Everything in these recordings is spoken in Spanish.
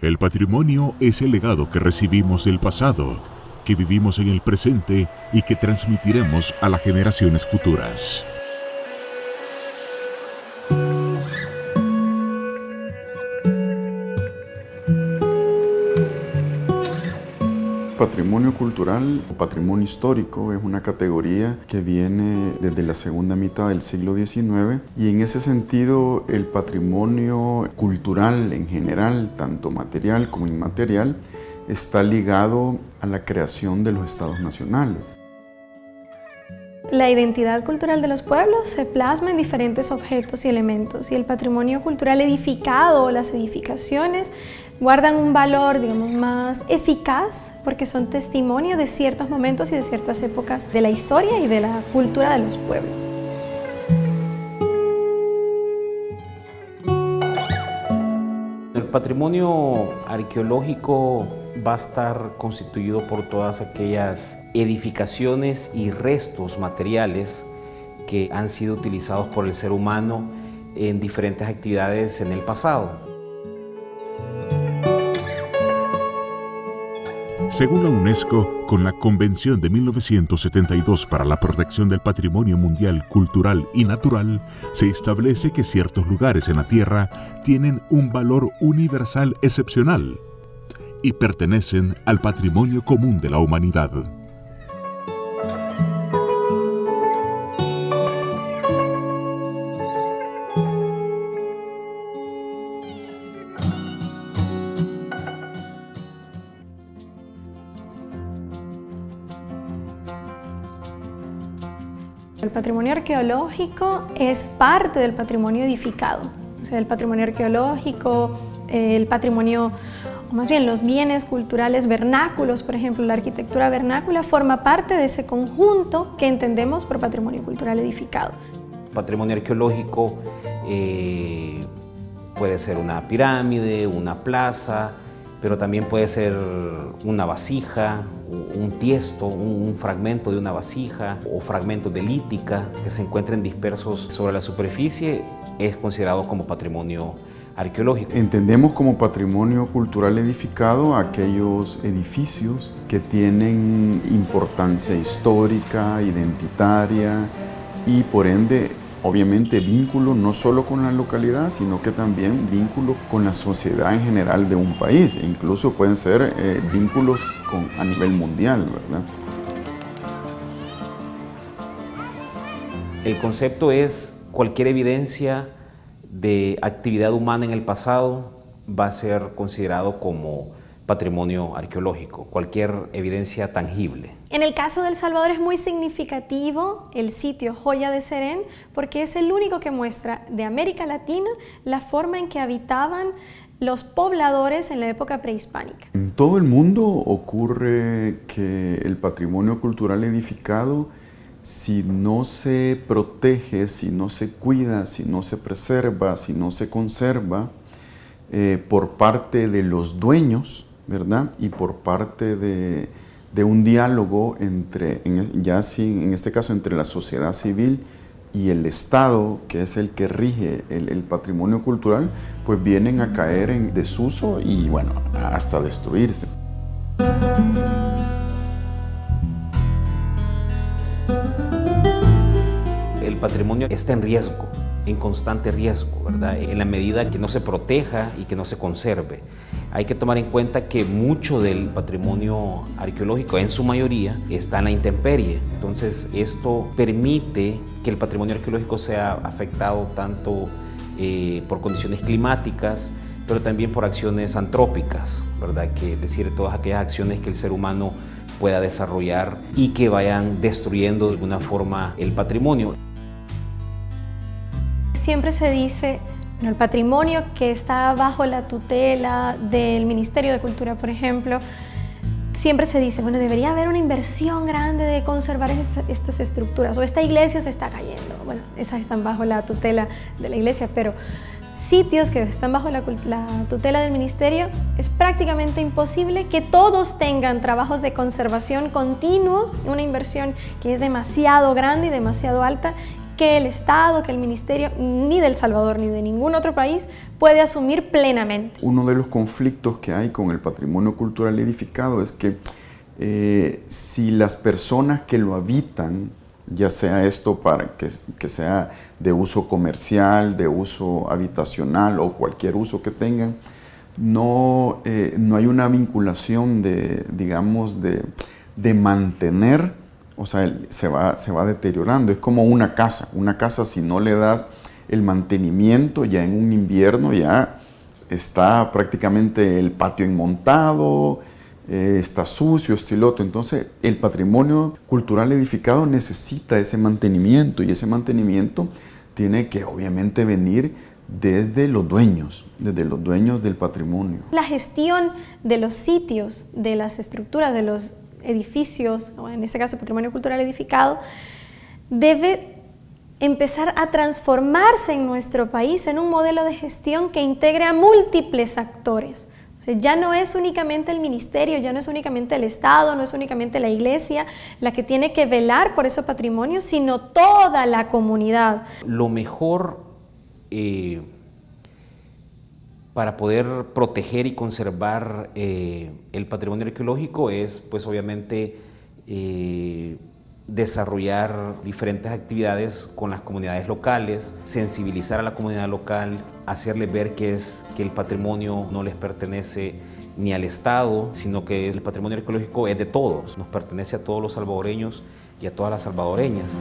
El patrimonio es el legado que recibimos del pasado, que vivimos en el presente y que transmitiremos a las generaciones futuras. Patrimonio cultural o patrimonio histórico es una categoría que viene desde la segunda mitad del siglo XIX y en ese sentido el patrimonio cultural en general, tanto material como inmaterial, está ligado a la creación de los estados nacionales. La identidad cultural de los pueblos se plasma en diferentes objetos y elementos, y el patrimonio cultural edificado o las edificaciones guardan un valor, digamos, más eficaz porque son testimonio de ciertos momentos y de ciertas épocas de la historia y de la cultura de los pueblos. El patrimonio arqueológico va a estar constituido por todas aquellas edificaciones y restos materiales que han sido utilizados por el ser humano en diferentes actividades en el pasado. Según la UNESCO, con la Convención de 1972 para la protección del patrimonio mundial cultural y natural, se establece que ciertos lugares en la Tierra tienen un valor universal excepcional y pertenecen al patrimonio común de la humanidad. El patrimonio arqueológico es parte del patrimonio edificado, o sea, el patrimonio arqueológico, el patrimonio, o más bien los bienes culturales vernáculos, por ejemplo, la arquitectura vernácula forma parte de ese conjunto que entendemos por patrimonio cultural edificado. Patrimonio arqueológico puede ser una pirámide, una plaza, pero también puede ser una vasija, un tiesto, un fragmento de una vasija o fragmentos de lítica que se encuentren dispersos sobre la superficie, es considerado como patrimonio arqueológico. Entendemos como patrimonio cultural edificado aquellos edificios que tienen importancia histórica, identitaria y por ende obviamente vínculo no solo con la localidad, sino que también vínculo con la sociedad en general de un país. E incluso pueden ser vínculos a nivel mundial, ¿verdad? El concepto es cualquier evidencia de actividad humana en el pasado va a ser considerado como patrimonio arqueológico, cualquier evidencia tangible. En el caso de El Salvador es muy significativo el sitio Joya de Serén porque es el único que muestra de América Latina la forma en que habitaban los pobladores en la época prehispánica. En todo el mundo ocurre que el patrimonio cultural edificado, si no se protege, si no se cuida, si no se preserva, si no se conserva por parte de los dueños, ¿verdad? Y por parte de un diálogo entre, en este caso, entre la sociedad civil y el Estado, que es el que rige el patrimonio cultural, pues vienen a caer en desuso y, bueno, hasta destruirse. El patrimonio está en riesgo, en constante riesgo, ¿verdad? En la medida que no se proteja y que no se conserve. Hay que tomar en cuenta que mucho del patrimonio arqueológico, en su mayoría, está en la intemperie. Entonces, esto permite que el patrimonio arqueológico sea afectado tanto por condiciones climáticas, pero también por acciones antrópicas, ¿verdad? Que es decir, todas aquellas acciones que el ser humano pueda desarrollar y que vayan destruyendo de alguna forma el patrimonio. Siempre se dice, el patrimonio que está bajo la tutela del Ministerio de Cultura, por ejemplo, siempre se dice, bueno, debería haber una inversión grande de conservar estas estructuras, o esta iglesia se está cayendo. Bueno, esas están bajo la tutela de la iglesia, pero sitios que están bajo la tutela del ministerio, es prácticamente imposible que todos tengan trabajos de conservación continuos, una inversión que es demasiado grande y demasiado alta, que el Estado, que el Ministerio, ni del Salvador ni de ningún otro país puede asumir plenamente. Uno de los conflictos que hay con el patrimonio cultural edificado es que si las personas que lo habitan, ya sea esto para que sea de uso comercial, de uso habitacional o cualquier uso que tengan, no hay una vinculación de mantener, o sea, se va deteriorando. Es como una casa si no le das el mantenimiento, ya en un invierno ya está prácticamente el patio inmontado, está sucio, esto y lo otro. Entonces, el patrimonio cultural edificado necesita ese mantenimiento, y ese mantenimiento tiene que obviamente venir desde los dueños del patrimonio. La gestión de los sitios, de las estructuras, de los edificios, o en este caso patrimonio cultural edificado, debe empezar a transformarse en nuestro país en un modelo de gestión que integre a múltiples actores. O sea, ya no es únicamente el ministerio, ya no es únicamente el Estado, no es únicamente la iglesia la que tiene que velar por ese patrimonio, sino toda la comunidad. Lo mejor para poder proteger y conservar el patrimonio arqueológico es, pues obviamente, desarrollar diferentes actividades con las comunidades locales, sensibilizar a la comunidad local, hacerles ver que el patrimonio no les pertenece ni al Estado, sino que el patrimonio arqueológico es de todos, nos pertenece a todos los salvadoreños y a todas las salvadoreñas.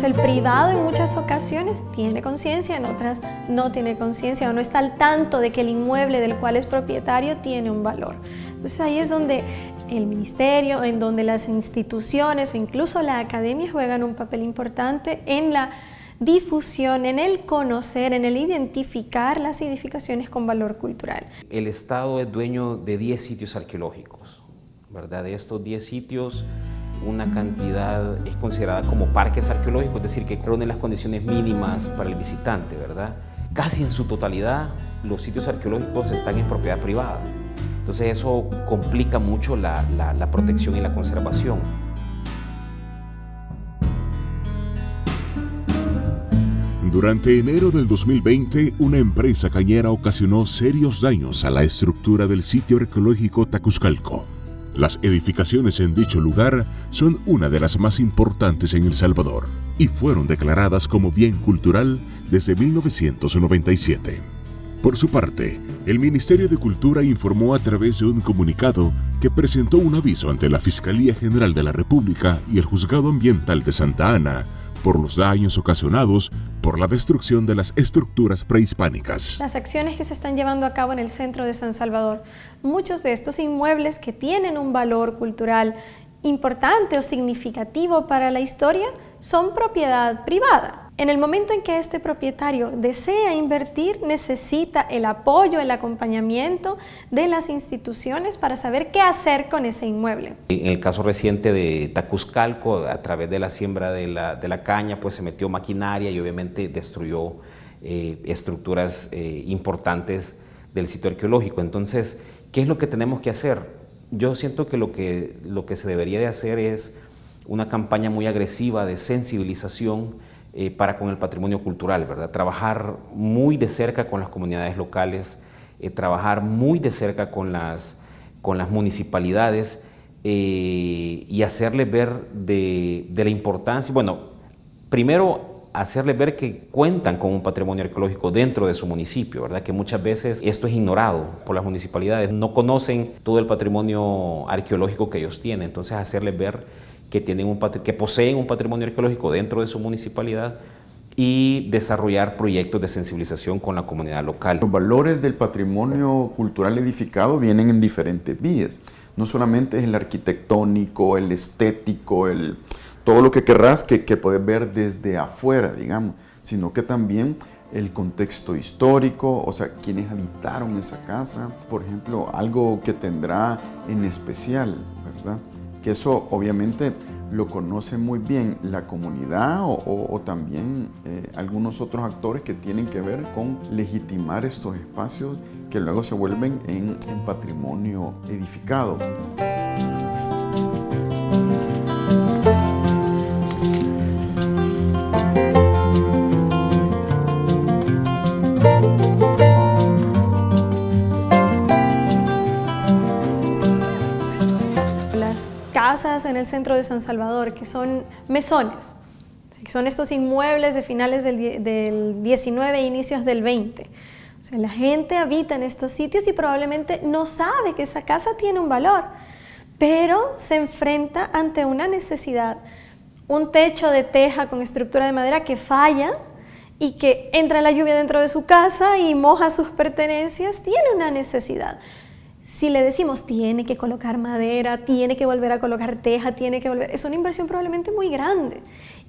El privado en muchas ocasiones tiene conciencia, en otras no tiene conciencia o no está al tanto de que el inmueble del cual es propietario tiene un valor. Entonces ahí es donde el ministerio, en donde las instituciones o incluso la academia juegan un papel importante en la difusión, en el conocer, en el identificar las edificaciones con valor cultural. El Estado es dueño de 10 sitios arqueológicos, ¿verdad? De estos 10 sitios, una cantidad es considerada como parques arqueológicos, es decir, que reúnen las condiciones mínimas para el visitante, ¿verdad? Casi en su totalidad, los sitios arqueológicos están en propiedad privada. Entonces eso complica mucho la protección y la conservación. Durante enero del 2020, una empresa cañera ocasionó serios daños a la estructura del sitio arqueológico Tacuzcalco. Las edificaciones en dicho lugar son una de las más importantes en El Salvador y fueron declaradas como bien cultural desde 1997. Por su parte, el Ministerio de Cultura informó a través de un comunicado que presentó un aviso ante la Fiscalía General de la República y el Juzgado Ambiental de Santa Ana por los daños ocasionados por la destrucción de las estructuras prehispánicas. Las acciones que se están llevando a cabo en el centro de San Salvador, muchos de estos inmuebles que tienen un valor cultural importante o significativo para la historia son propiedad privada. En el momento en que este propietario desea invertir, necesita el apoyo, el acompañamiento de las instituciones para saber qué hacer con ese inmueble. En el caso reciente de Tacuzcalco, a través de la siembra de la caña, pues se metió maquinaria y obviamente destruyó estructuras importantes del sitio arqueológico. Entonces, ¿qué es lo que tenemos que hacer? Yo siento que lo que se debería de hacer es una campaña muy agresiva de sensibilización para con el patrimonio cultural, ¿verdad? Trabajar muy de cerca con las comunidades locales, trabajar muy de cerca con las municipalidades y hacerles ver de la importancia, bueno, primero hacerles ver que cuentan con un patrimonio arqueológico dentro de su municipio, ¿verdad? Que muchas veces esto es ignorado por las municipalidades, no conocen todo el patrimonio arqueológico que ellos tienen, entonces hacerles ver que poseen un patrimonio arqueológico dentro de su municipalidad y desarrollar proyectos de sensibilización con la comunidad local. Los valores del patrimonio cultural edificado vienen en diferentes vías. No solamente es el arquitectónico, el estético, todo lo que querrás que puedes ver desde afuera, digamos, sino que también el contexto histórico, o sea, quienes habitaron esa casa, por ejemplo, algo que tendrá en especial, ¿verdad? Que eso obviamente lo conoce muy bien la comunidad o también algunos otros actores que tienen que ver con legitimar estos espacios que luego se vuelven en patrimonio edificado. Casas en el centro de San Salvador, que son mesones, que son estos inmuebles de finales del 19 e inicios del 20. O sea, la gente habita en estos sitios y probablemente no sabe que esa casa tiene un valor, pero se enfrenta ante una necesidad. Un techo de teja con estructura de madera que falla y que entra la lluvia dentro de su casa y moja sus pertenencias, tiene una necesidad. Si le decimos, tiene que colocar madera, tiene que volver a colocar teja, es una inversión probablemente muy grande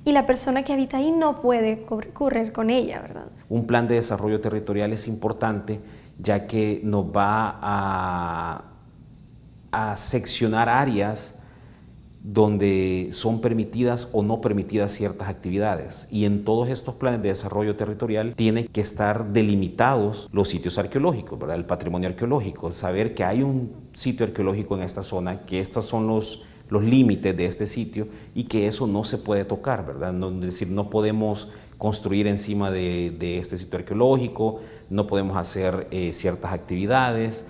y la persona que habita ahí no puede correr con ella, ¿verdad? Un plan de desarrollo territorial es importante ya que nos va a seccionar áreas donde son permitidas o no permitidas ciertas actividades. Y en todos estos planes de desarrollo territorial tienen que estar delimitados los sitios arqueológicos, ¿verdad? El patrimonio arqueológico, saber que hay un sitio arqueológico en esta zona, que estos son los límites de este sitio y que eso no se puede tocar, ¿verdad? Es decir, no podemos construir encima de este sitio arqueológico, no podemos hacer ciertas actividades.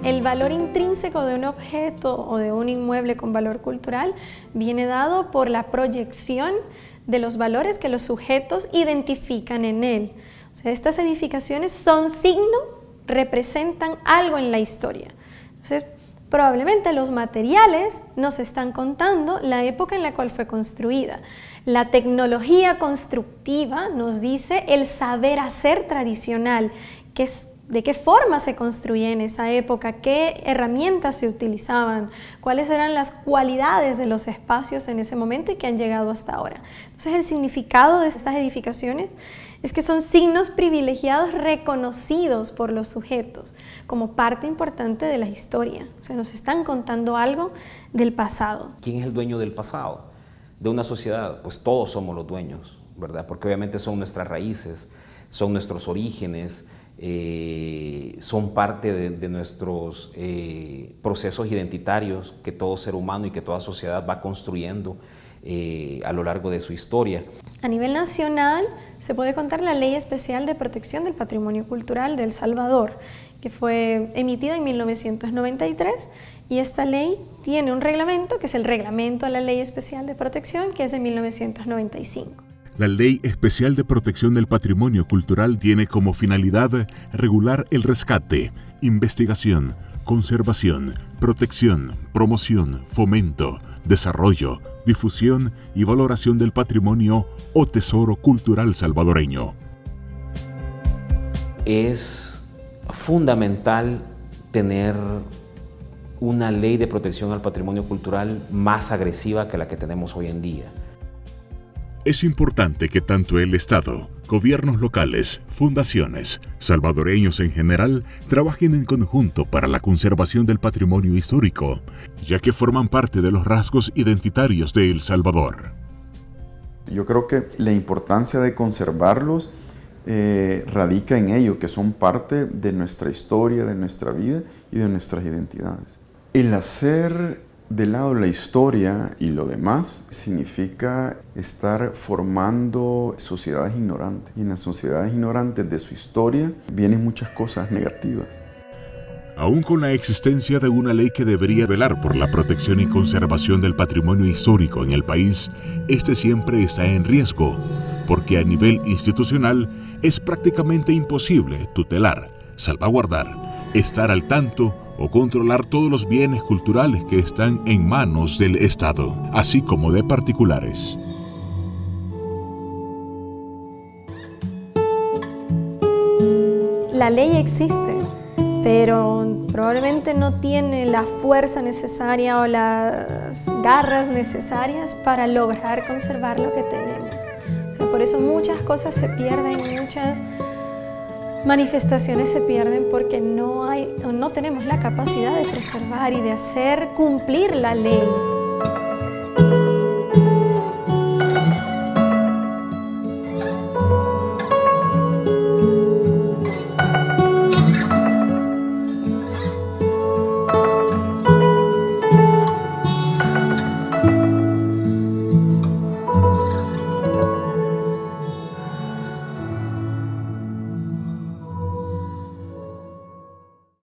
El valor intrínseco de un objeto o de un inmueble con valor cultural viene dado por la proyección de los valores que los sujetos identifican en él. O sea, estas edificaciones son signo, representan algo en la historia. Entonces, probablemente los materiales nos están contando la época en la cual fue construida. La tecnología constructiva nos dice el saber hacer tradicional, que es de qué forma se construía en esa época, qué herramientas se utilizaban, cuáles eran las cualidades de los espacios en ese momento y que han llegado hasta ahora. Entonces, el significado de estas edificaciones es que son signos privilegiados reconocidos por los sujetos como parte importante de la historia. O sea, nos están contando algo del pasado. ¿Quién es el dueño del pasado de una sociedad? Pues todos somos los dueños, ¿verdad? Porque obviamente son nuestras raíces, son nuestros orígenes, son parte de nuestros procesos identitarios que todo ser humano y que toda sociedad va construyendo a lo largo de su historia. A nivel nacional se puede contar la Ley Especial de Protección del Patrimonio Cultural de El Salvador, que fue emitida en 1993, y esta ley tiene un reglamento, que es el Reglamento a la Ley Especial de Protección, que es de 1995. La Ley Especial de Protección del Patrimonio Cultural tiene como finalidad regular el rescate, investigación, conservación, protección, promoción, fomento, desarrollo, difusión y valoración del patrimonio o tesoro cultural salvadoreño. Es fundamental tener una ley de protección al patrimonio cultural más agresiva que la que tenemos hoy en día. Es importante que tanto el Estado, gobiernos locales, fundaciones, salvadoreños en general, trabajen en conjunto para la conservación del patrimonio histórico, ya que forman parte de los rasgos identitarios de El Salvador. Yo creo que la importancia de conservarlos radica en ello, que son parte de nuestra historia, de nuestra vida y de nuestras identidades. El hacer de lado la historia y lo demás significa estar formando sociedades ignorantes. Y en las sociedades ignorantes de su historia vienen muchas cosas negativas. Aún con la existencia de una ley que debería velar por la protección y conservación del patrimonio histórico en el país, este siempre está en riesgo, porque a nivel institucional es prácticamente imposible tutelar, salvaguardar, estar al tanto o controlar todos los bienes culturales que están en manos del Estado, así como de particulares. La ley existe, pero probablemente no tiene la fuerza necesaria o las garras necesarias para lograr conservar lo que tenemos. O sea, por eso muchas cosas se pierden, muchas manifestaciones se pierden porque no tenemos la capacidad de preservar y de hacer cumplir la ley.